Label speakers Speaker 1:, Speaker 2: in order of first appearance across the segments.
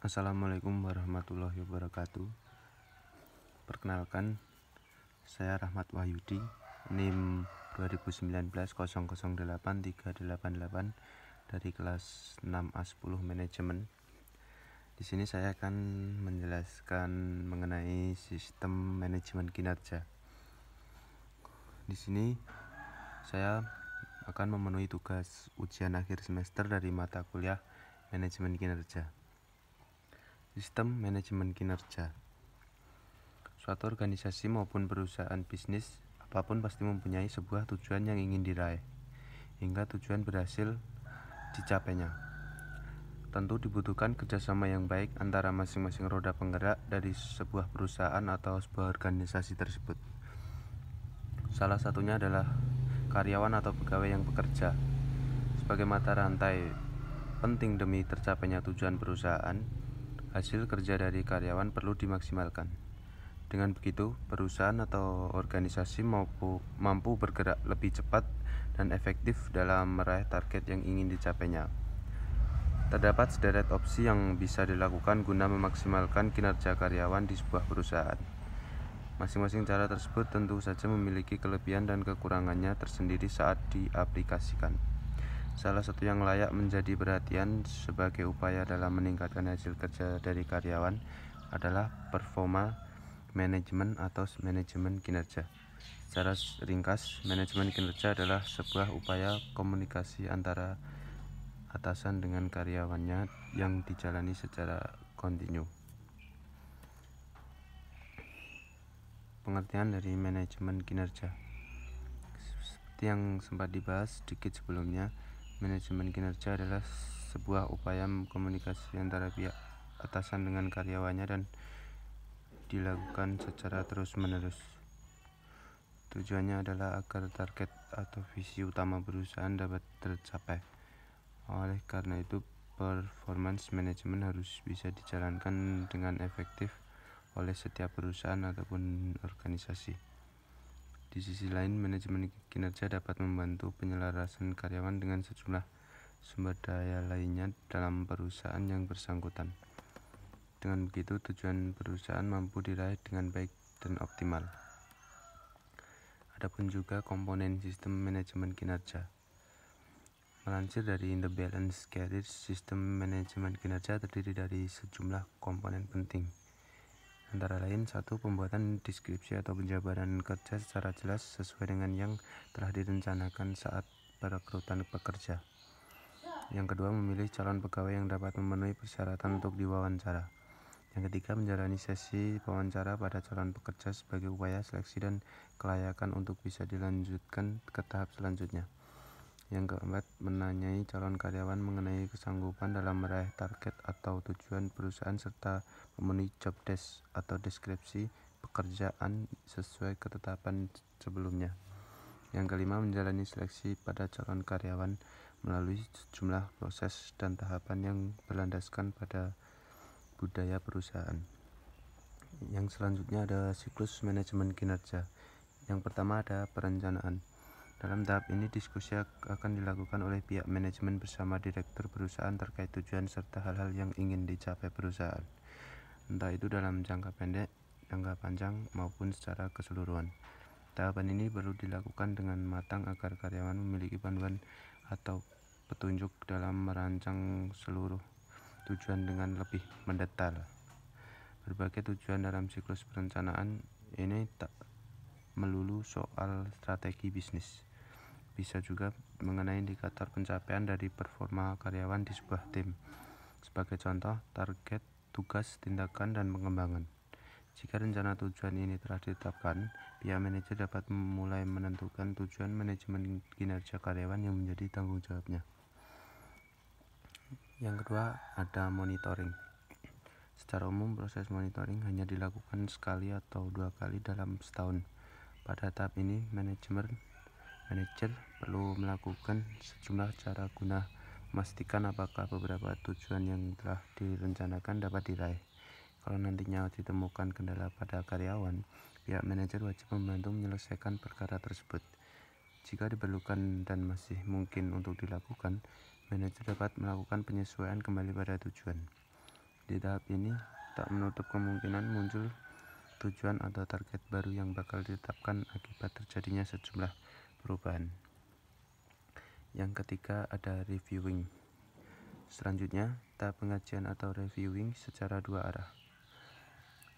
Speaker 1: Assalamualaikum warahmatullahi wabarakatuh. Perkenalkan, saya Rahmat Wahyudi, NIM 2019 008388 dari kelas 6A10 Manajemen. Di sini saya akan menjelaskan mengenai sistem manajemen kinerja. Di sini saya akan memenuhi tugas ujian akhir semester dari mata kuliah manajemen kinerja. Sistem manajemen kinerja. Suatu organisasi maupun perusahaan bisnis apapun pasti mempunyai sebuah tujuan yang ingin diraih, hingga tujuan berhasil dicapainya. Tentu dibutuhkan kerjasama yang baik antara masing-masing roda penggerak dari sebuah perusahaan atau sebuah organisasi tersebut. Salah satunya adalah karyawan atau pegawai yang bekerja. Sebagai mata rantai penting demi tercapainya tujuan perusahaan, hasil kerja dari karyawan perlu dimaksimalkan. Dengan begitu, perusahaan atau organisasi mampu bergerak lebih cepat dan efektif dalam meraih target yang ingin dicapainya. Terdapat sederet opsi yang bisa dilakukan guna memaksimalkan kinerja karyawan di sebuah perusahaan. Masing-masing cara tersebut tentu saja memiliki kelebihan dan kekurangannya tersendiri saat diaplikasikan. Salah satu yang layak menjadi perhatian sebagai upaya dalam meningkatkan hasil kerja dari karyawan adalah performa manajemen atau manajemen kinerja. Secara ringkas, manajemen kinerja adalah sebuah upaya komunikasi antara atasan dengan karyawannya yang dijalani secara kontinu. Pengertian dari manajemen kinerja. Seperti yang sempat dibahas sedikit sebelumnya, manajemen kinerja adalah sebuah upaya komunikasi antara pihak atasan dengan karyawannya dan dilakukan secara terus-menerus. Tujuannya adalah agar target atau visi utama perusahaan dapat tercapai. Oleh karena itu, performance management harus bisa dijalankan dengan efektif oleh setiap perusahaan ataupun organisasi. Di sisi lain, manajemen kinerja dapat membantu penyelarasan karyawan dengan sejumlah sumber daya lainnya dalam perusahaan yang bersangkutan. Dengan begitu, tujuan perusahaan mampu diraih dengan baik dan optimal. Adapun juga komponen sistem manajemen kinerja. Melansir dari The Balance Career, sistem manajemen kinerja terdiri dari sejumlah komponen penting. Antara lain, 1. Pembuatan deskripsi atau penjabaran kerja secara jelas sesuai dengan yang telah direncanakan saat perekrutan pekerja. Yang kedua, memilih calon pegawai yang dapat memenuhi persyaratan untuk diwawancara. Yang ketiga, menjalani sesi wawancara pada calon pekerja sebagai upaya seleksi dan kelayakan untuk bisa dilanjutkan ke tahap selanjutnya. Yang keempat, menanyai calon karyawan mengenai kesanggupan dalam meraih target atau tujuan perusahaan serta memenuhi job desk atau deskripsi pekerjaan sesuai ketetapan sebelumnya. Yang kelima, menjalani seleksi pada calon karyawan melalui sejumlah proses dan tahapan yang berlandaskan pada budaya perusahaan. Yang selanjutnya ada siklus manajemen kinerja. Yang pertama ada perencanaan. Dalam tahap ini, diskusi akan dilakukan oleh pihak manajemen bersama direktur perusahaan terkait tujuan serta hal-hal yang ingin dicapai perusahaan, entah itu dalam jangka pendek, jangka panjang, maupun secara keseluruhan. Tahapan ini perlu dilakukan dengan matang agar karyawan memiliki panduan atau petunjuk dalam merancang seluruh tujuan dengan lebih mendetail. Berbagai tujuan dalam siklus perencanaan ini tak melulu soal strategi bisnis, bisa juga mengenai indikator pencapaian dari performa karyawan di sebuah tim. Sebagai contoh, target, tugas, tindakan, dan pengembangan. Jika rencana tujuan ini telah ditetapkan, pihak manajer dapat mulai menentukan tujuan manajemen kinerja karyawan yang menjadi tanggung jawabnya. Yang kedua, ada monitoring. Secara umum, proses monitoring hanya dilakukan sekali atau 2 kali dalam setahun. Pada tahap ini, manajer perlu melakukan sejumlah cara guna memastikan apakah beberapa tujuan yang telah direncanakan dapat diraih. Kalau nantinya ditemukan kendala pada karyawan, pihak manajer wajib membantu menyelesaikan perkara tersebut. Jika diperlukan dan masih mungkin untuk dilakukan, manajer dapat melakukan penyesuaian kembali pada tujuan. Di tahap ini, tak menutup kemungkinan muncul tujuan atau target baru yang bakal ditetapkan akibat terjadinya sejumlah perubahan. Yang ketiga ada reviewing. Selanjutnya, tahap pengajian atau reviewing secara dua arah.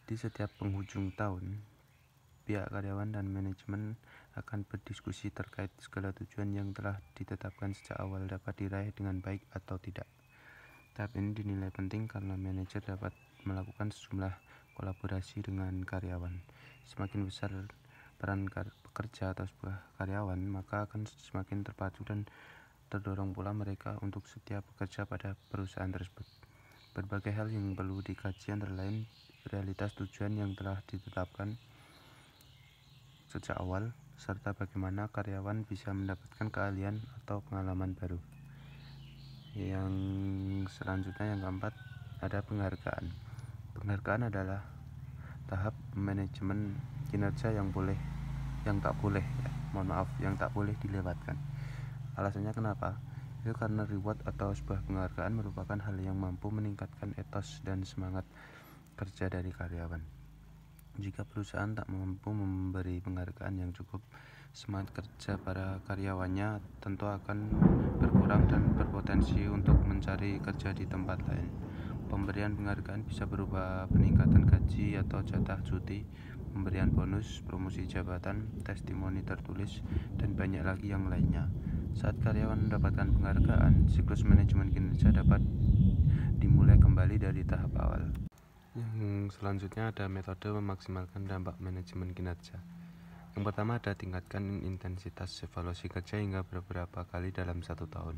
Speaker 1: Di setiap penghujung tahun, pihak karyawan dan manajemen akan berdiskusi terkait segala tujuan yang telah ditetapkan sejak awal dapat diraih dengan baik atau tidak. Tahap ini dinilai penting karena manajer dapat melakukan sejumlah kolaborasi dengan karyawan. Semakin besar peran pekerja atau sebuah karyawan, maka akan semakin terpacu dan terdorong pula mereka untuk setia bekerja pada perusahaan tersebut. Berbagai hal yang perlu dikaji antara lain realitas tujuan yang telah ditetapkan sejak awal, serta bagaimana karyawan bisa mendapatkan keahlian atau pengalaman baru. Yang selanjutnya, yang keempat, ada penghargaan. Penghargaan adalah tahap manajemen kinerja yang tak boleh dilewatkan. Alasannya kenapa? Itu karena reward atau sebuah penghargaan merupakan hal yang mampu meningkatkan etos dan semangat kerja dari karyawan. Jika perusahaan tak mampu memberi penghargaan yang cukup, semangat kerja para karyawannya tentu akan berkurang dan berpotensi untuk mencari kerja di tempat lain. Pemberian penghargaan bisa berupa peningkatan gaji atau jatah cuti, pemberian bonus, promosi jabatan, testimoni tertulis, dan banyak lagi yang lainnya. Saat karyawan mendapatkan penghargaan, siklus manajemen kinerja dapat dimulai kembali dari tahap awal. Yang selanjutnya ada metode memaksimalkan dampak manajemen kinerja. Yang pertama ada tingkatkan intensitas evaluasi kerja hingga beberapa kali dalam 1 tahun.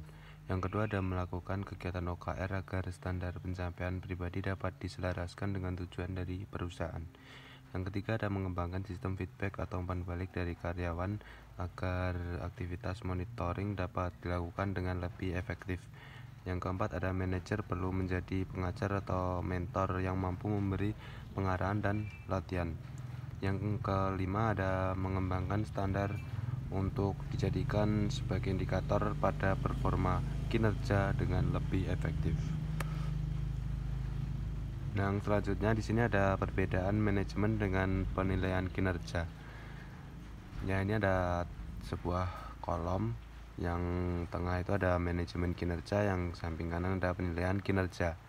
Speaker 1: Yang kedua ada melakukan kegiatan OKR agar standar pencapaian pribadi dapat diselaraskan dengan tujuan dari perusahaan. Yang ketiga ada mengembangkan sistem feedback atau umpan balik dari karyawan agar aktivitas monitoring dapat dilakukan dengan lebih efektif. Yang keempat ada manajer perlu menjadi pengajar atau mentor yang mampu memberi pengarahan dan latihan. Yang kelima ada mengembangkan standar untuk dijadikan sebagai indikator pada performa kinerja dengan lebih efektif. Yang selanjutnya di sini ada perbedaan manajemen dengan penilaian kinerja. Ya, ini ada sebuah kolom, yang tengah itu ada manajemen kinerja, yang samping kanan ada penilaian kinerja.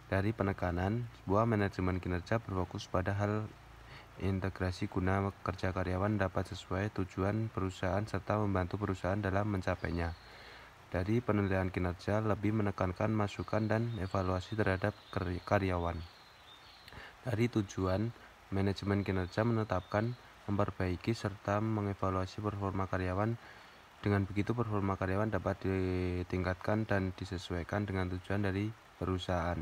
Speaker 1: Dari penekanan, sebuah manajemen kinerja berfokus pada hal integrasi guna kerja karyawan dapat sesuai tujuan perusahaan serta membantu perusahaan dalam mencapainya. Dari penilaian kinerja lebih menekankan masukan dan evaluasi terhadap karyawan. Dari tujuan, manajemen kinerja menetapkan, memperbaiki serta mengevaluasi performa karyawan. Dengan begitu performa karyawan dapat ditingkatkan dan disesuaikan dengan tujuan dari perusahaan.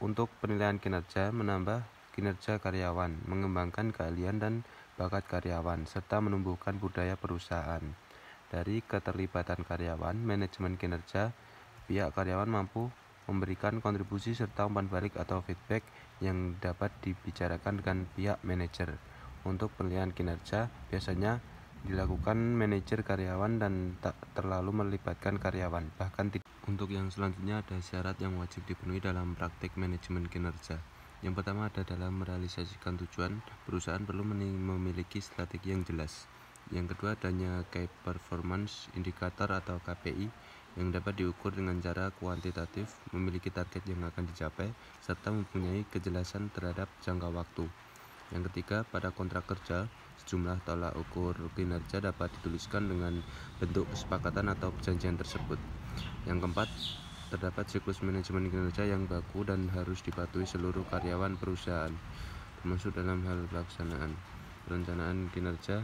Speaker 1: Untuk penilaian kinerja, menambah kinerja karyawan, mengembangkan keahlian dan bakat karyawan, serta menumbuhkan budaya perusahaan. Dari keterlibatan karyawan, manajemen kinerja, pihak karyawan mampu memberikan kontribusi serta umpan balik atau feedback yang dapat dibicarakan dengan pihak manajer. Untuk penilaian kinerja, biasanya dilakukan manajer karyawan dan tak terlalu melibatkan karyawan, bahkan tidak. Untuk yang selanjutnya ada syarat yang wajib dipenuhi dalam praktik manajemen kinerja. Yang pertama ada dalam merealisasikan tujuan, perusahaan perlu memiliki strategi yang jelas. Yang kedua adanya Key Performance Indicator atau KPI yang dapat diukur dengan cara kuantitatif, memiliki target yang akan dicapai, serta mempunyai kejelasan terhadap jangka waktu. Yang ketiga, pada kontrak kerja, sejumlah tolak ukur kinerja dapat dituliskan dengan bentuk kesepakatan atau perjanjian tersebut. Yang keempat, terdapat siklus manajemen kinerja yang baku dan harus dipatuhi seluruh karyawan perusahaan, termasuk dalam hal pelaksanaan, perencanaan kinerja,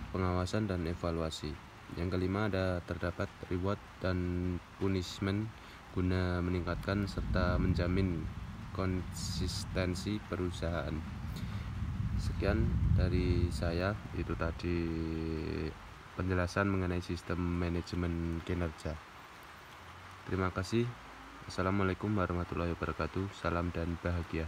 Speaker 1: pengawasan, dan evaluasi. Yang kelima, ada terdapat reward dan punishment guna meningkatkan serta menjamin konsistensi perusahaan. Sekian dari saya, itu tadi penjelasan mengenai sistem manajemen kinerja. Terima kasih. Assalamualaikum warahmatullahi wabarakatuh. Salam dan bahagia.